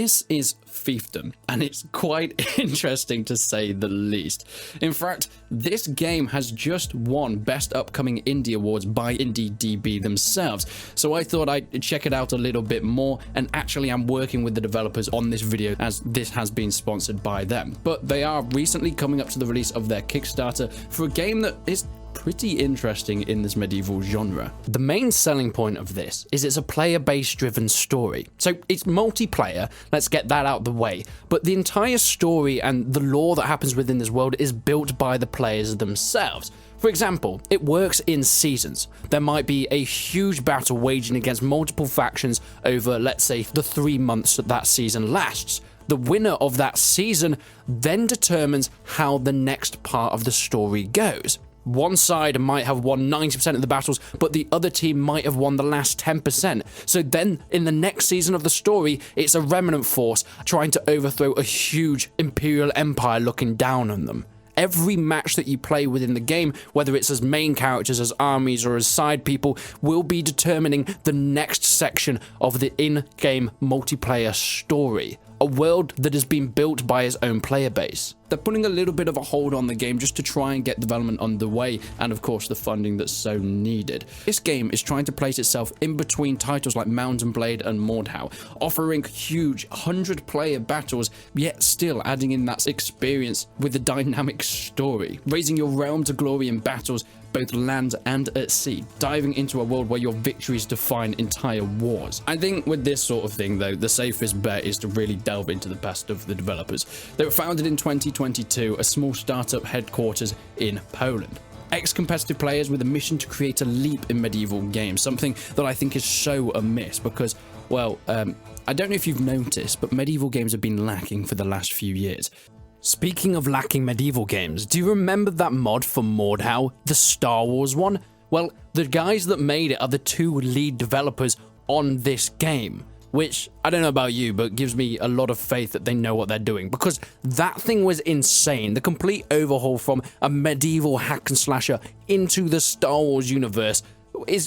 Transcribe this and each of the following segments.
This is FIEFDOM, and it's quite interesting to say the least. In fact, this game has just won Best Upcoming Indie Awards by IndieDB themselves, so I thought I'd check it out a little bit more, and actually I'm working with the developers on this video as this has been sponsored by them. But they are recently coming up to the release of their Kickstarter for a game that is pretty interesting in this medieval genre. The main selling point of this is it's a player-based driven story. So it's multiplayer, let's get that out the way, but the entire story and the lore that happens within this world is built by the players themselves. For example, it works in seasons. There might be a huge battle waging against multiple factions over, let's say, the 3 months that season lasts. The winner of that season then determines how the next part of the story goes. One side might have won 90% of the battles, but the other team might have won the last 10%. So then, in the next season of the story, it's a remnant force trying to overthrow a huge imperial empire looking down on them. Every match that you play within the game, whether it's as main characters, as armies, or as side people, will be determining the next section of the in-game multiplayer story. A world that has been built by its own player base. They're putting a little bit of a hold on the game just to try and get development underway, and of course the funding that's so needed. This game is trying to place itself in between titles like Mount & Blade and Mordhau, offering huge 100-player battles, yet still adding in that experience with a dynamic story, raising your realm to glory in battles both land and at sea, diving into a world where your victories define entire wars. I think with this sort of thing though, the safest bet is to really delve into the past of the developers. They were founded in 2022, a small startup headquarters in Poland. Ex-competitive players with a mission to create a leap in medieval games, something that I think is so amiss because, well, I don't know if you've noticed, but medieval games have been lacking for the last few years. Speaking of lacking medieval games, do you remember that mod for Mordhau, the Star Wars one? Well, the guys that made it are the 2 lead developers on this game, which, I don't know about you, but gives me a lot of faith that they know what they're doing, because that thing was insane. The complete overhaul from a medieval hack and slasher into the Star Wars universe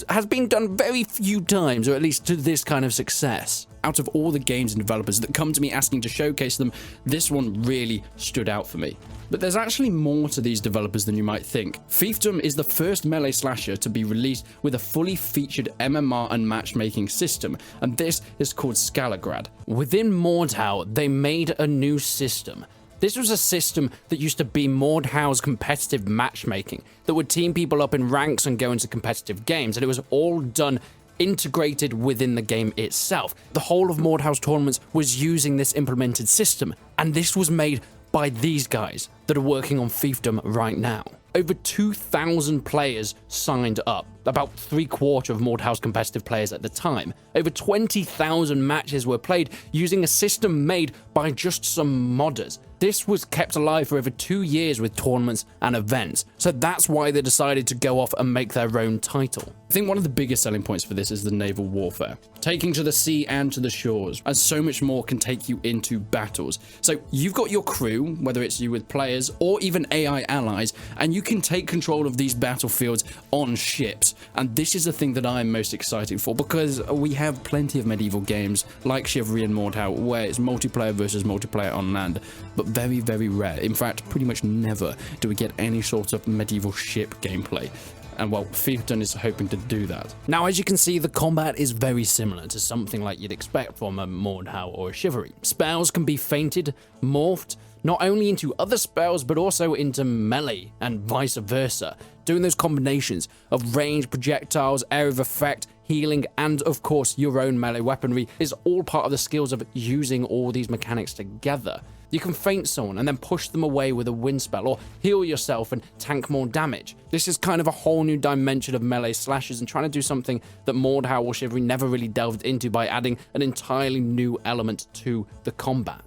has been done very few times, or at least to this kind of success. Out of all the games and developers that come to me asking to showcase them, this one really stood out for me. But there's actually more to these developers than you might think. FIEFDOM is the first melee slasher to be released with a fully featured MMR and matchmaking system, and this is called Scalagrad. Within Mordhau, they made a new system. This was a system that used to be Mordhau's competitive matchmaking, that would team people up in ranks and go into competitive games, and it was all done integrated within the game itself. The whole of Mordhau's tournaments was using this implemented system, and this was made by these guys that are working on FIEFDOM right now. Over 2,000 players signed up, about 3/4 of Mordhau's competitive players at the time. Over 20,000 matches were played using a system made by just some modders. This was kept alive for over 2 years with tournaments and events, so that's why they decided to go off and make their own title. I think one of the biggest selling points for this is the naval warfare. Taking to the sea and to the shores, and so much more can take you into battles. So you've got your crew, whether it's you with players or even AI allies, and you can take control of these battlefields on ships. And this is the thing that I'm most excited for, because we have plenty of medieval games like Chivalry and Mordhau where it's multiplayer versus multiplayer on land, but very, very rare. In fact, pretty much never do we get any sort of medieval ship gameplay. And well, FIEFDOM is hoping to do that. Now, as you can see, the combat is very similar to something like you'd expect from a Mordhau or a Chivalry. Spells can be feinted, morphed, not only into other spells, but also into melee and vice versa. Doing those combinations of range, projectiles, area of effect, healing, and of course your own melee weaponry is all part of the skills of using all these mechanics together. You can feint someone and then push them away with a wind spell, or heal yourself and tank more damage. This is kind of a whole new dimension of melee slashes and trying to do something that Mordhau or Chivalry never really delved into by adding an entirely new element to the combat.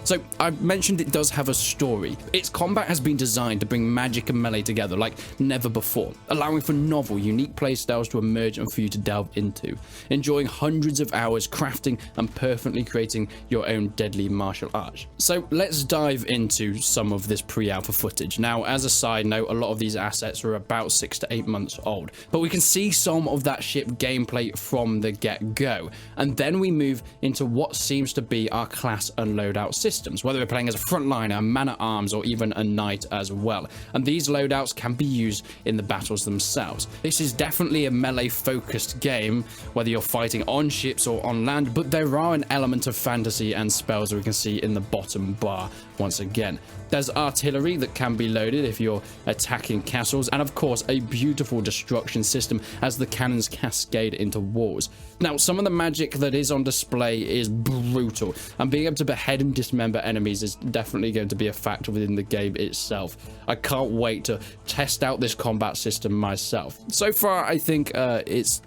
So I mentioned it does have a story. Its combat has been designed to bring magic and melee together like never before, allowing for novel, unique playstyles to emerge and for you to delve into, enjoying hundreds of hours crafting and perfectly creating your own deadly martial arts. So let's dive into some of this pre-alpha footage. Now, as a side note, a lot of these assets are about 6 to 8 months old, but we can see some of that ship gameplay from the get-go, and then we move into what seems to be our class and loadout systems, whether we're playing as a frontliner, a man-at-arms, or even a knight as well. And these loadouts can be used in the battles themselves. This is definitely a melee-focused game, whether you're fighting on ships or on land, but there are an element of fantasy and spells that we can see in the bottom bar once again. There's artillery that can be loaded if you're attacking castles, and of course a beautiful destruction system as the cannons cascade into walls. Now, some of the magic that is on display is brutal, and being able to behead and dismember enemies is definitely going to be a factor within the game itself. I can't wait to test out this combat system myself. So far, I think it's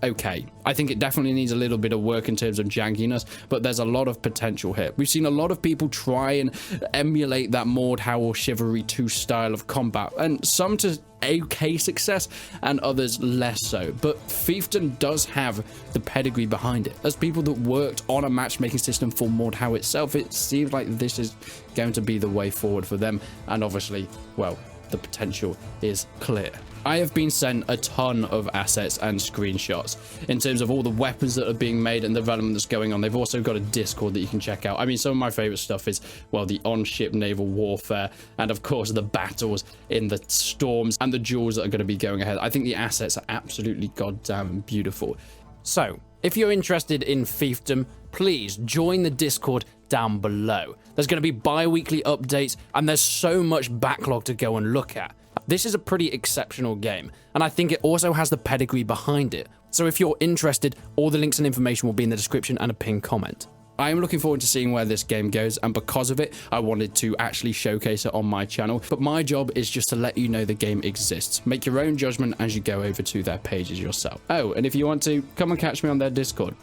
okay. I think it definitely needs a little bit of work in terms of jankiness, but there's a lot of potential here. We've seen a lot of people try and emulate that Mordhau or Chivalry 2 style of combat, and some to okay success and others less so, but Fiefdom does have the pedigree behind it. As people that worked on a matchmaking system for Mordhau itself, it seems like this is going to be the way forward for them, and obviously, well, the potential is clear. I have been sent a ton of assets and screenshots in terms of all the weapons that are being made and the development that's going on. They've also got a Discord that you can check out. I mean, some of my favorite stuff is, well, the on-ship naval warfare, and of course the battles in the storms and the duels that are going to be going ahead. I think the assets are absolutely goddamn beautiful. So if you're interested in Fiefdom, please join the Discord down below. There's going to be bi-weekly updates, and there's so much backlog to go and look at. This is a pretty exceptional game, and I think it also has the pedigree behind it. So if you're interested, all the links and information will be in the description and a pinned comment. I am looking forward to seeing where this game goes, and because of it, I wanted to actually showcase it on my channel. But my job is just to let you know the game exists. Make your own judgment as you go over to their pages yourself. Oh, and if you want to, come and catch me on their Discord.